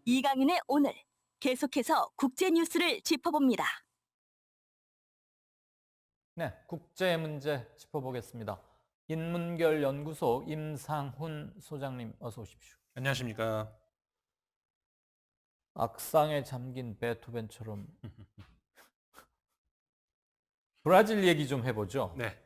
이강윤의 오늘 계속해서 국제 뉴스를 짚어봅니다. 네, 국제 문제 짚어보겠습니다. 인문결 연구소 임상훈 소장님 어서 오십시오. 안녕하십니까. 악상에 잠긴 베토벤처럼 브라질 얘기 좀 해보죠. 네,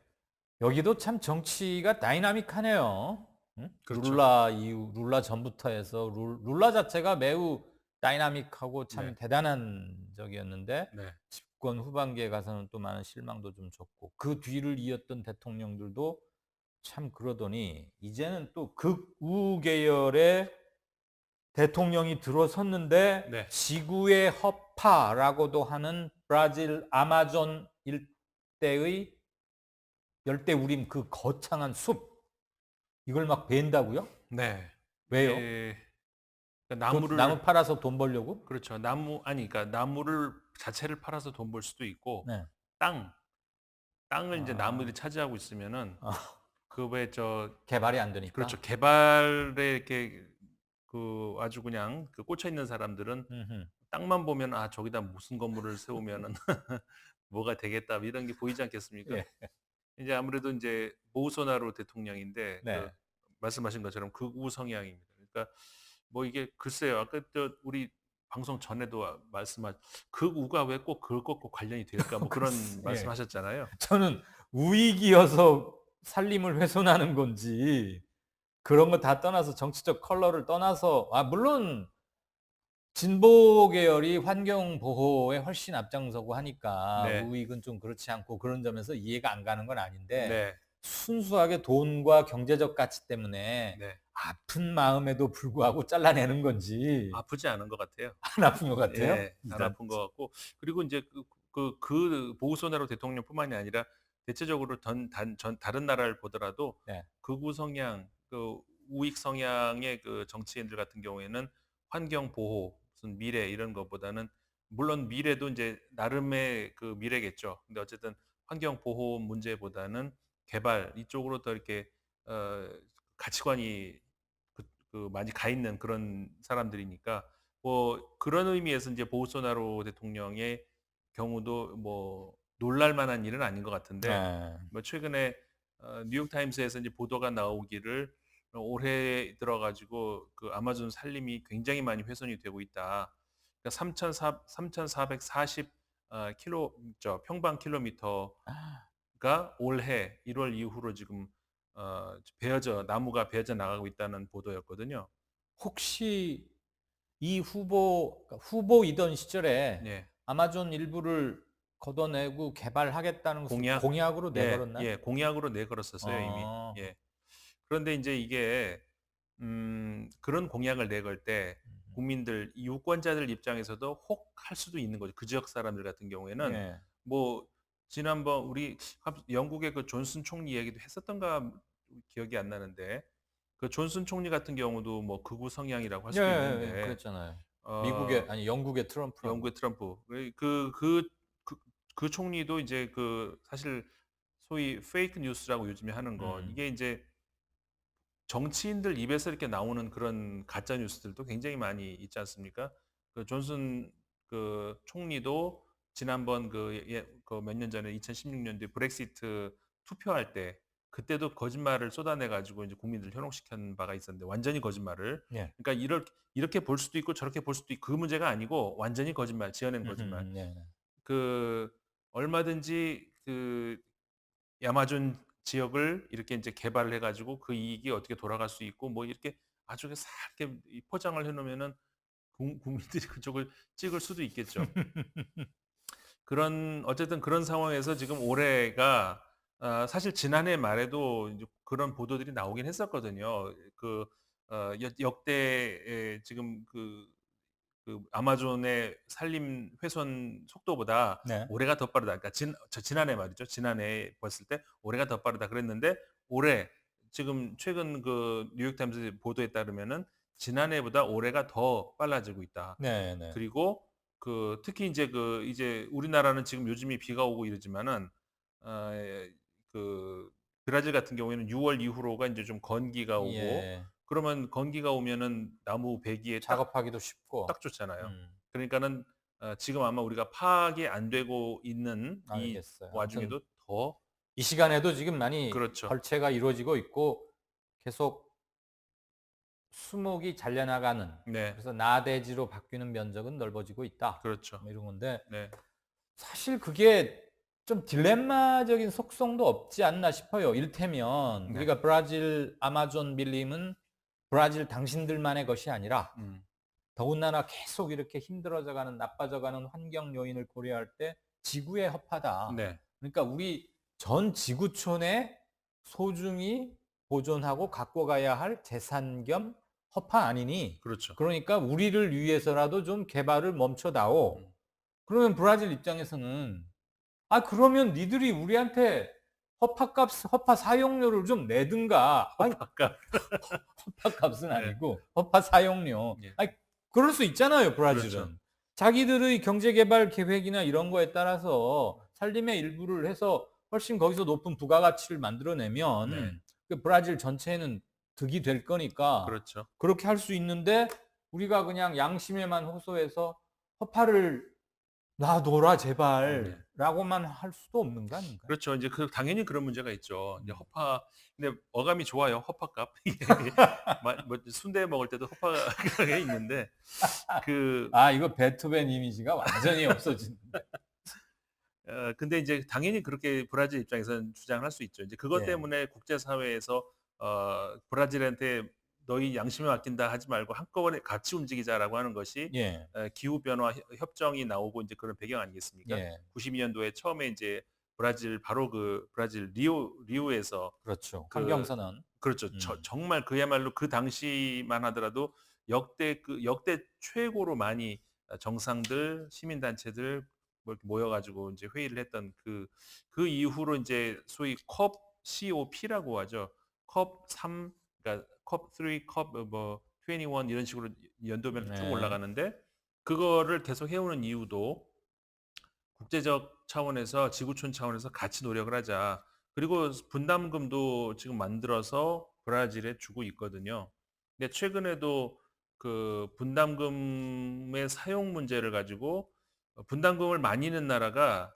여기도 참 정치가 다이나믹하네요. 응? 그렇죠. 룰라 이후, 룰라 전부터 해서 룰라 자체가 매우 다이나믹하고 참 네. 대단한 적이었는데 네, 집권 후반기에 가서는 또 많은 실망도 좀 줬고 그 뒤를 이었던 대통령들도 참 그러더니 이제는 또 극우 계열의 대통령이 들어섰는데 네. 지구의 허파라고도 하는 브라질 아마존 일대의 열대우림 그 거창한 숲 이걸 막 벤다고요? 네. 왜요? 그러니까 나무를 나무 팔아서 돈 벌려고? 그렇죠. 그러니까 나무를 자체를 팔아서 돈 벌 수도 있고 네. 땅을 이제 아. 나무들이 차지하고 있으면은 아, 그 왜 개발이 안 되니까. 그렇죠. 개발에 이렇게 그 아주 그냥 그 꽂혀 있는 사람들은 음흠. 땅만 보면 아 저기다 무슨 건물을 세우면은 뭐가 되겠다 뭐 이런 게 보이지 않겠습니까? 예. 이제 아무래도 이제 보우소나로 대통령인데 네. 말씀하신 것처럼 극우 성향입니다. 그러니까 뭐 이게 글쎄요. 아까 우리 방송 전에도 극우가 왜 꼭 그것과 관련이 될까 뭐 그런 예. 말씀하셨잖아요. 저는 우익이어서 살림을 훼손하는 건지 그런 거 다 떠나서 정치적 컬러를 떠나서 물론 진보 계열이 환경 보호에 훨씬 앞장서고 하니까 네. 우익은 좀 그렇지 않고 그런 점에서 이해가 안 가는 건 아닌데 네. 순수하게 돈과 경제적 가치 때문에 네. 아픈 마음에도 불구하고 잘라내는 건지 아프지 않은 것 같아요. 안 아픈 것 같아요. 예. 안 아픈 것 같고 그리고 이제 보우소나로 대통령뿐만이 아니라 대체적으로 다른 나라를 보더라도 네. 극우 성향, 그 우익 성향의 그 정치인들 같은 경우에는 환경 보호, 무슨 미래 이런 것보다는 물론 미래도 이제 나름의 그 미래겠죠. 근데 어쨌든 환경 보호 문제보다는 개발 이쪽으로 더 이렇게 어 가치관이 그 많이 가 있는 그런 사람들이니까 뭐 그런 의미에서 이제 보우소나로 대통령의 경우도 뭐 놀랄 만한 일은 아닌 것 같은데 네. 뭐 최근에 뉴욕 타임스에서 이제 보도가 나오기를 올해 들어 가지고 그 아마존 산림이 굉장히 많이 훼손이 되고 있다. 그러니까 3,440 평방 킬로미터가 올해 1월 이후로 지금 나무가 베어져 나가고 있다는 보도였거든요. 혹시 이 후보이던 시절에 네. 아마존 일부를 걷어내고 개발하겠다는 것을 공약? 공약으로 예. 내걸었나요? 예. 공약으로 내걸었었어요 이미. 어. 예. 그런데 인제 이게 그런 공약을 내걸 때 음. 국민들 이 유권자들 입장에서도 혹할 수도 있는 거죠. 그 지역 사람들 같은 경우에는 예. 뭐 지난번 우리 영국의 그 존슨 총리 얘기도 했었던가 기억이 안 나는데 그 존슨 총리 같은 경우도 뭐 극우 성향이라고 할 수도 예예예. 있는데 그랬잖아요. 어 영국의 트럼프하고. 영국의 트럼프. 그 그 총리도 이제 그 사실 소위 페이크 뉴스라고 요즘에 하는 거 음. 이게 인제 정치인들 입에서 이렇게 나오는 그런 가짜 뉴스들도 굉장히 많이 있지 않습니까? 그 존슨 그 총리도 지난번 그 몇 년 전에 2016년도에 브렉시트 투표할 때 그때도 거짓말을 쏟아내 가지고 이제 국민들을 현혹시킨 바가 있었는데 완전히 거짓말을. 예. 그러니까 이렇게 볼 수도 있고 저렇게 볼 수도 있고 그 문제가 아니고 완전히 거짓말, 지어낸 거짓말. 네. 그 얼마든지 그 야마존 지역을 이렇게 인제 개발을 해 가지고 그 이익이 어떻게 돌아갈 수 있고 뭐 이렇게 아주 싹 이렇게 이 포장을 해 놓으면은 국민들이 그쪽을 찍을 수도 있겠죠. 어쨌든 그런 상황에서 지금 올해가 사실 지난해 말에도 인제 그런 보도들이 나오긴 했었거든요. 그 역대의 지금 그 아마존의 산림 훼손 속도보다 네. 올해가 더 빠르다. 그러니까 지난해 말이죠. 지난해 봤을 때 올해가 더 빠르다 그랬는데 올해 지금 최근 그 뉴욕 타임스 보도에 따르면은 지난해보다 올해가 더 빨라지고 있다. 네네. 그리고 특히 이제 이제 우리나라는 지금 요즘이 비가 오고 이러지만은 어, 그 브라질 같은 경우에는 6월 이후로가 이제 좀 건기가 오고 예. 그러면 건기가 오면은 나무 배기에 작업하기도 쉽고. 딱 좋잖아요. 음. 그러니까는 지금 아마 우리가 파악이 안 되고 있는 이 알겠어요. 아무튼 와중에도 더 이 시간에도 지금 많이 그렇죠. 벌채가 이루어지고 있고 계속 수목이 잘려나가는, 네. 그래서 나대지로 바뀌는 면적은 넓어지고 있다. 그렇죠. 뭐 이런 건데 네. 사실 그게 좀 딜레마적인 속성도 없지 않나 싶어요. 이를테면 네. 우리가 브라질 아마존 밀림은 브라질 당신들만의 것이 아니라 음. 더군다나 계속 이렇게 힘들어져 가는, 나빠져 가는 환경 요인을 고려할 때 지구의 허파다. 네. 그러니까 우리 전 지구촌에 소중히 보존하고 갖고 가야 할 재산 겸 허파 아니니. 그렇죠. 그러니까 우리를 위해서라도 좀 개발을 멈춰다오. 음. 그러면 브라질 입장에서는 아 그러면 니들이 우리한테 허파값, 허파 사용료를 좀 내든가. 아니 아까 허파값은 네. 아니고 허파 사용료. 예. 아니 그럴 수 있잖아요, 그렇죠. 브라질은. 자기들의 경제개발 계획이나 이런 거에 따라서 산림의 일부를 해서 훨씬 거기서 높은 부가가치를 만들어내면 네. 그 브라질 전체에는 득이 될 거니까 그렇죠. 그렇게 할 수 있는데 우리가 그냥 양심에만 호소해서 허파를 놔둬라 네. 제발라고만 할 수도 없는 거 아닌가? 그렇죠. 이제 당연히 그런 문제가 있죠. 이제 허파 근데 어감이 좋아요. 허파값. 뭐 순대 먹을 때도 허파가 있는데 그 아 이거 베토벤 이미지가 완전히 없어지는데. 근데 이제 당연히 그렇게 브라질 입장에서는 주장을 할 수 있죠. 이제 그것 예. 때문에 국제사회에서 브라질한테 "너희 양심에 맡긴다." 하지 말고 "한꺼번에 같이 움직이자."라고 하는 것이 예. 기후 변화 협정이 나오고 이제 그런 배경 아니겠습니까? 예. 92 년도에 처음에 이제 브라질 바로 그 브라질 리우에서 그렇죠. 그 환경선언. 그렇죠. 정말 그야말로 그 당시만 하더라도 역대 최고로 많이 정상들, 시민단체들 뭐 이렇게 모여 가지고 인제 회의를 했던 그 이후로 인제 소위 컵 COP라고 하죠. 컵 3 그러니까 컵 3, 컵 뭐 21 이런 식으로 연도별로 쭉 네. 올라가는데 그거를 계속 해 오는 이유도 국제적 차원에서 지구촌 차원에서 같이 노력을 하자. 그리고 분담금도 지금 만들어서 브라질에 주고 있거든요. 근데 최근에도 그 분담금의 사용 문제를 가지고 분담금을 많이 낸 나라가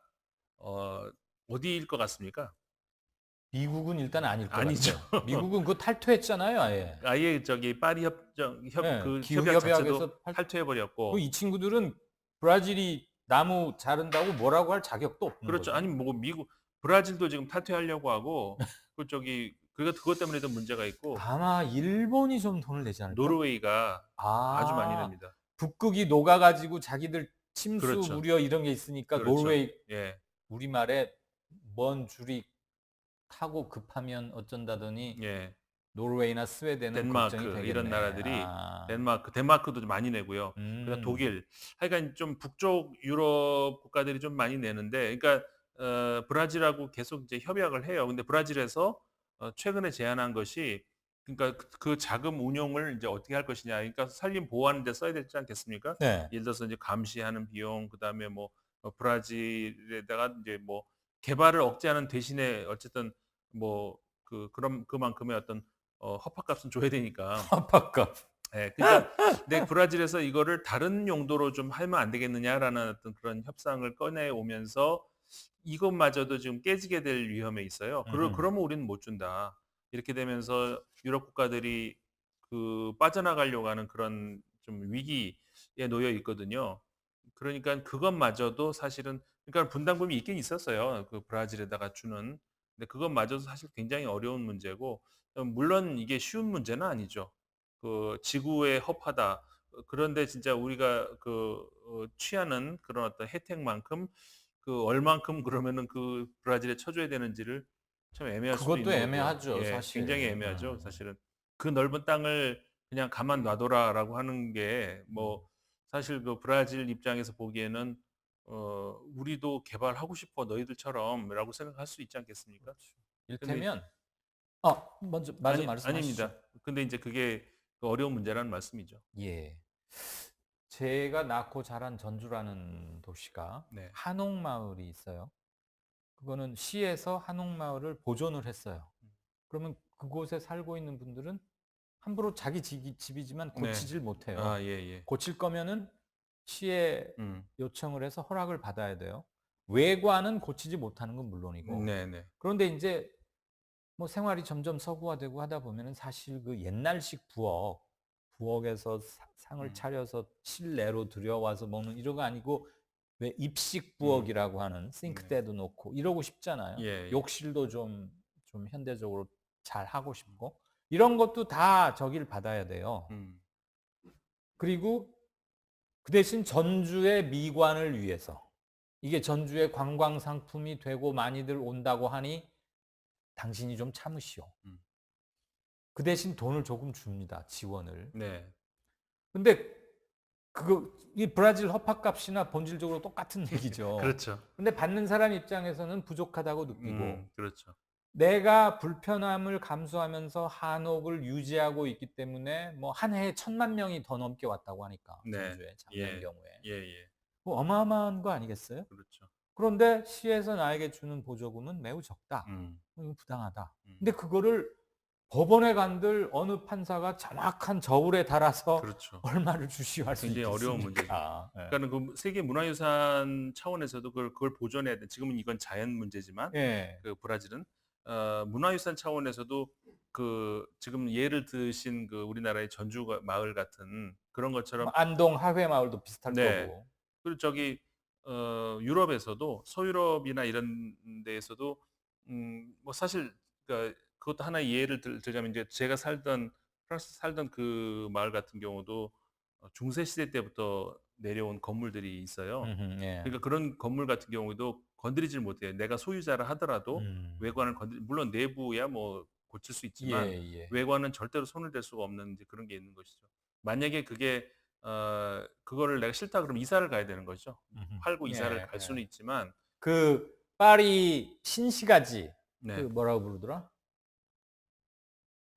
어 어디일 것 같습니까? 미국은 일단 아닐 것 아니죠. 같아요. 미국은 그거 탈퇴했잖아요, 아예. 아예 저기 파리 협정 예. 그 기후 협약 자체도 협약에서 탈퇴해 버렸고 이 친구들은 브라질이 나무 자른다고 뭐라고 할 자격도 없는 그렇죠. 거죠. 아니 뭐 미국 브라질도 지금 탈퇴하려고 하고 그 저기 그것 때문에도 문제가 있고 아마 일본이 좀 돈을 내지 않을까? 노르웨이가 아주 많이 아. 냅니다. 북극이 녹아 가지고 자기들 침수 그렇죠. 우려 이런 게 있으니까 그렇죠. 노르웨이, 예. 우리말에 먼 줄이 타고 급하면 어쩐다더니 예. 노르웨이나 스웨덴은 걱정이 덴마크 이런 되겠네. 나라들이 아. 덴마크도 좀 많이 내고요. 그다음 음. 독일 하여간 좀 북쪽 유럽 국가들이 좀 많이 내는데 그러니까 브라질하고 계속 이제 협약을 해요. 근데 브라질에서 최근에 제안한 것이 그러니까 그 자금 운용을 이제 어떻게 할 것이냐. 그러니까 산림 보호하는 데 써야 되지 않겠습니까? 네. 예를 들어서 이제 감시하는 비용 그다음에 뭐 브라질에다가 이제 뭐 개발을 억제하는 대신에 어쨌든 뭐 그만큼의 어떤 허파값은 줘야 되니까. 아빠값. 예. 그러니까 근데 브라질에서 이거를 다른 용도로 좀 하면 안 되겠느냐라는 어떤 그런 협상을 꺼내 오면서 이것마저도 지금 깨지게 될 위험에 있어요. 음음. 그러면 우리는 못 준다. 이렇게 되면서 유럽 국가들이 빠져나가려고 하는 그런 좀 위기에 놓여 있거든요. 그러니까 그것마저도 사실은 그러니까 분담금이 있긴 있었어요. 그 브라질에다가 주는. 근데 그것마저도 사실 굉장히 어려운 문제고 물론 이게 쉬운 문제는 아니죠. 지구의 허파다. 그런데 진짜 우리가 취하는 그런 어떤 혜택만큼 얼만큼 그러면은 브라질에 쳐줘야 되는지를 참 애매할 수도 그것도 있는 거고요. 애매하죠, 예. 사실. 굉장히 애매하죠, 사실은. 그 넓은 땅을 그냥 가만 놔둬라라고 하는 게 뭐 사실 그 브라질 입장에서 보기에는 '우리도 개발하고 싶어 너희들처럼.'라고 생각할 수 있지 않겠습니까? 그렇죠. 근데 일테면 먼저 말씀하시죠. 아닙니다. 근데 인제 그게 어려운 문제라는 말씀이죠. 예. 제가 낳고 자란 전주라는 도시가 네. 한옥마을이 있어요. 그거는 시에서 한옥마을을 보존을 했어요. 그러면 그곳에 살고 있는 분들은 함부로 자기 집이지만 네. 고치질 못해요. 아, 예, 예. 고칠 거면은 시에 음. 요청을 해서 허락을 받아야 돼요. 외관은 고치지 못하는 건 물론이고. 네, 네. 그런데 인제 뭐 생활이 점점 서구화되고 하다 보면은 사실 그 옛날식 부엌에서 상을 음. 차려서 실내로 들여와서 먹는 이런 거 아니고 왜 입식 음. 부엌이라고 하는 네. 싱크대도 놓고 이러고 싶잖아요. 예, 예. 욕실도 좀 현대적으로 잘 하고 싶고 이런 것도 다 저기를 받아야 돼요. 음. 그리고 그 대신 전주의 미관을 위해서 이게 전주의 관광 상품이 되고 많이들 온다고 하니 당신이 좀 참으시오. 음. 그 대신 돈을 조금 줍니다. 지원을. 네. 근데 그거 이 브라질 허팝값이나 본질적으로 똑같은 얘기죠. 그렇죠. 근데 받는 사람 입장에서는 부족하다고 느끼고 그렇죠. 내가 불편함을 감수하면서 한옥을 유지하고 있기 때문에 뭐 한 해에 1,000만 명이 더 넘게 왔다고 하니까 네. 전주에 작년 예. 경우에. 예, 예. 뭐 어마어마한 거 아니겠어요? 그렇죠. 그런데 시에서 나에게 주는 보조금은 매우 적다. 음. 이건 부당하다. 음. 근데 그거를 법원에 간들 어느 판사가 정확한 저울에 달아서 그렇죠. 얼마를 주시오 할 수 굉장히 어려운 문제죠. 있겠습니까? 예. 그러니까는 그 세계 문화유산 차원에서도 그걸 보존해야 돼. 지금은 이건 자연 문제지만 예. 그 브라질은 문화유산 차원에서도 그 지금 예를 드신 그 우리나라의 전주 마을 같은 그런 것처럼 뭐 안동 하회마을도 비슷할 네. 거고. 그리고 저기 유럽에서도 서유럽이나 이런 데에서도 뭐 사실 그러니까 그것도 하나의 예를 들자면 이제 제가 살던 프랑스 살던 그 마을 같은 경우도 중세 시대 때부터 내려온 건물들이 있어요. 예. 그러니까 그런 건물 같은 경우도 건드리질 못해요. 내가 소유자라 하더라도 외관을 물론 내부야 뭐 고칠 수 있지만 예예. 외관은 절대로 손을 댈 수가 없는 이제 그런 게 있는 것이죠. 만약에 그게 그거를 내가 싫다 그러면 이사를 가야 되는 거죠. 팔고 이사를 예, 갈 수는 예. 있지만 그 파리 신시가지 그 네. 뭐라고 부르더라?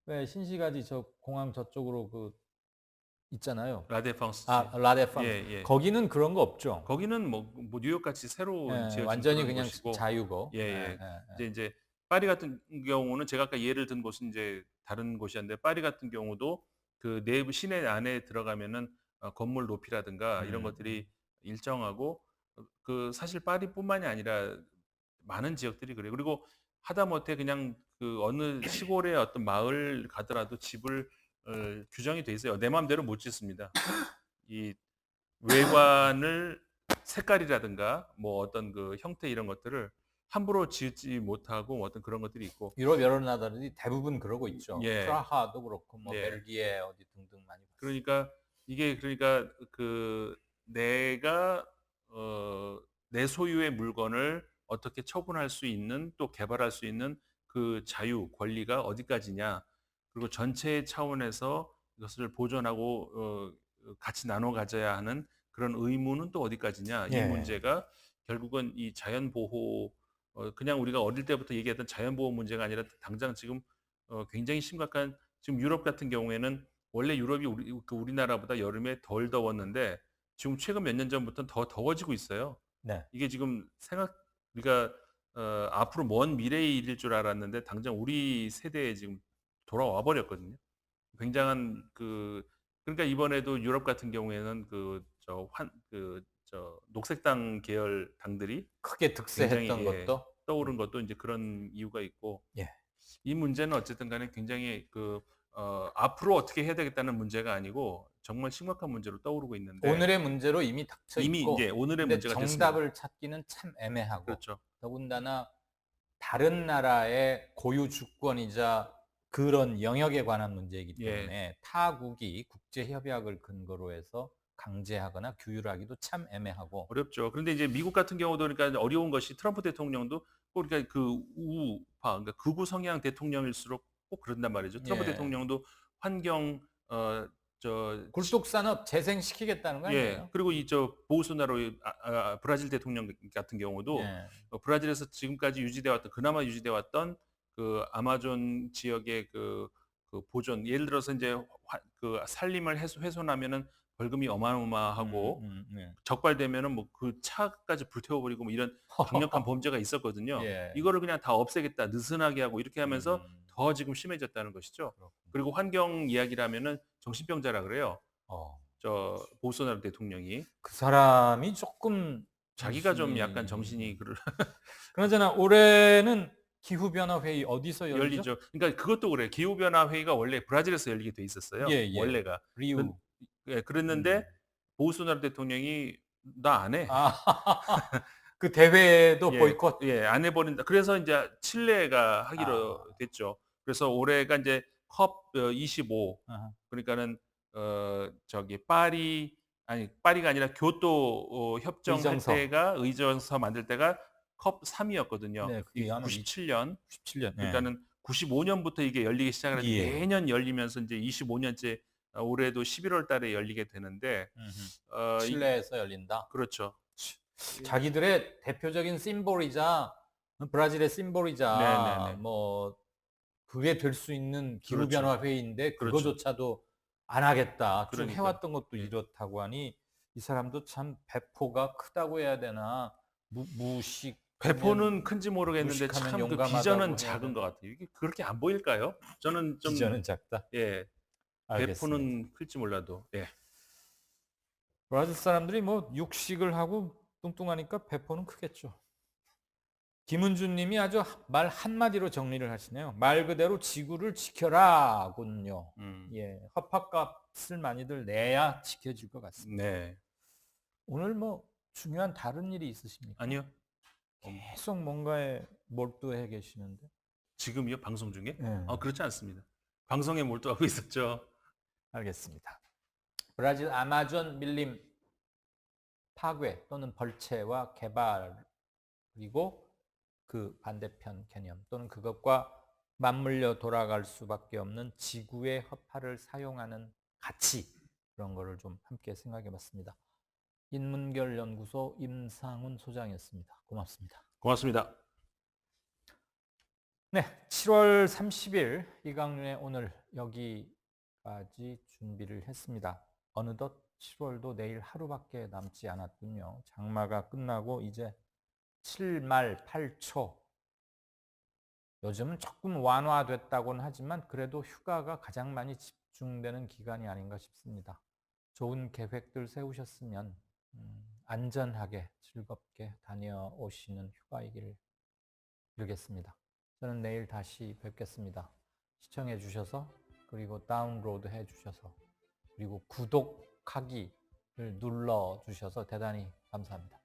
왜 신시가지 저 공항 저쪽으로 그 있잖아요. 라데팡스지. 아 라데팡스. 예, 예. 거기는 그런 거 없죠. 거기는 뭐 뉴욕 같이 새로 예, 지어진 완전히 그런 그냥 곳이고 자유고. 예, 예, 예. 예, 이제 파리 같은 경우는 제가 아까 예를 든 곳은 이제 다른 곳이었는데 파리 같은 경우도 그 내부 시내 안에 들어가면은 건물 높이라든가 이런 것들이 일정하고 그 사실 파리뿐만이 아니라 많은 지역들이 그래요. 그리고 하다못해 그냥 그 어느 시골의 어떤 마을 가더라도 집을 규정이 돼 있어요. 내 마음대로 못 짓습니다. 이 외관을 색깔이라든가 뭐 어떤 그 형태 이런 것들을 함부로 지지 못하고 어떤 그런 것들이 있고 유럽 여러 나라들이 대부분 그러고 있죠. 예. 프라하도 그렇고 뭐 예. 벨기에 어디 등등 많이 봤어요. 그러니까 이게 그러니까 그 내가 내 소유의 물건을 어떻게 처분할 수 있는 또 개발할 수 있는 그 자유 권리가 어디까지냐 그리고 전체 차원에서 이것을 보존하고 같이 나눠 가져야 하는 그런 의무는 또 어디까지냐 이 예. 문제가 결국은 이 자연 보호 그냥 우리가 어릴 때부터 얘기했던 자연 보호 문제가 아니라 당장 지금 굉장히 심각한 지금 유럽 같은 경우에는 원래 유럽이 우리나라보다 여름에 덜 더웠는데 지금 최근 몇 년 전부터는 더 더워지고 있어요. 네. 이게 지금 우리가 앞으로 먼 미래의 일일 줄 알았는데 당장 우리 세대에 지금 돌아와 버렸거든요. 굉장한 그러니까 이번에도 유럽 같은 경우에는 녹색당 계열 당들이 크게 득세했던 굉장히 것도 떠오른 것도 이제 그런 이유가 있고 예. 이 문제는 어쨌든 간에 굉장히 앞으로 어떻게 해야 되겠다는 문제가 아니고 정말 심각한 문제로 떠오르고 있는데 오늘의 문제로 이미 닥쳐 이미 있고 이제 오늘의 근데 문제가 정답을 됐습니다. 찾기는 참 애매하고 그렇죠. 더군다나 다른 나라의 고유 주권이자 그런 영역에 관한 문제이기 예. 때문에 타국이 국제 협약을 근거로 해서 강제하거나 규율하기도 참 애매하고 어렵죠. 그런데 이제 미국 같은 경우도 그러니까 어려운 것이 트럼프 대통령도 꼭 그러니까 그 우파 그러니까 극우 성향 대통령일수록 꼭 그런단 말이죠. 트럼프 예. 대통령도 환경 굴뚝산업 재생시키겠다는 거 예. 아니에요? 그리고 이 보우소나로 브라질 대통령 같은 경우도 예. 브라질에서 지금까지 유지돼 왔던 그나마 유지돼 왔던 그 아마존 지역의 그 보존 예를 들어서 이제 그 산림을 훼손하면은 벌금이 어마어마하고 네. 적발되면은 뭐 그 차까지 불태워버리고 뭐 이런 강력한 범죄가 있었거든요. 예. 이거를 그냥 다 없애겠다, 느슨하게 하고 이렇게 하면서 음. 더 지금 심해졌다는 것이죠. 그렇군요. 그리고 환경 이야기라면은 정신병자라 그래요. 어. 저 보소나루 대통령이 그 사람이 조금 자기가 좀 약간 정신이 그나저나 올해는 기후변화 회의 어디서 열리죠? 열리죠. 그러니까 그것도 그래요. 기후 변화 회의가 원래 브라질에서 열리게 돼 있었어요. 예, 예. 원래가. 리우. 예, 그랬는데 보우소나루 대통령이 "나 안 해." 아. 그 대회도 예. 보이콧. 예. 안 해 버린다. 그래서 인제 칠레가 하기로 아. 됐죠. 그래서 올해가 인제 컵 25 아하. 그러니까는 저기 파리가 아니라 교토 협정할 의정서. 때가 의정서 만들 때가 컵 3 이었거든요. 네, 그게 이게 한 97 년. 97년. 예. 그러니까는 95 년부터 이게 열리기 시작을 해서 예. 매년 열리면서 인제 25 년째 올해도 11월 달에 열리게 되는데 이 칠레에서 열린다. 그렇죠. 자기들의 대표적인 심볼이자 브라질의 심볼이자 네네네. 뭐 그게 될 수 있는 기후 그렇죠. 변화 회의인데 그렇죠. 그거조차도 안 하겠다. 쭉 그러니까요. 해왔던 것도 예. 이렇다고 하니 이 사람도 참 배포가 크다고 해야 되나 무식 배포는 큰지 모르겠는데 무식하면 참 그 용감하다고 비전은 해야 작은 되나? 것 같아요. 이게 그렇게 안 보일까요? 저는 좀 비전은 작다. 예. 알겠습니다. 배포는 클지 몰라도. 예. 브라질 사람들이 뭐 육식을 하고 뚱뚱하니까 배포는 크겠죠. 김은주 님이 아주 말 한마디로 정리를 하시네요. 말 그대로 지구를 지켜라군요. 예, 허팝값을 많이들 내야 지켜질 것 같습니다. 네. 오늘 뭐 중요한 다른 일이 있으십니까? 아니요. 계속 뭔가에 몰두해 계시는데. 지금이요? 방송 중에? 예. 그렇지 않습니다. 방송에 몰두하고 있었죠. 알겠습니다. 브라질 아마존 밀림 파괴 또는 벌채와 개발 그리고 그 반대편 개념 또는 그것과 맞물려 돌아갈 수밖에 없는 지구의 허파를 사용하는 가치 그런 거를 좀 함께 생각해 봤습니다. 인문결 연구소 임상훈 소장이었습니다. 고맙습니다. 고맙습니다. 네, 7월 30일 이강윤의 오늘 여기까지 준비를 했습니다. 어느덧 7월도 내일 하루밖에 남지 않았군요. 장마가 끝나고 이제 7말 8초. 요즘은 조금 완화됐다고는 하지만 그래도 휴가가 가장 많이 집중되는 기간이 아닌가 싶습니다. 좋은 계획들 세우셨으면 안전하게 즐겁게 다녀오시는 휴가이길 빌겠습니다. 저는 내일 다시 뵙겠습니다. 시청해 주셔서 그리고 다운로드 해 주셔서 그리고 구독하기를 눌러 주셔서 대단히 감사합니다.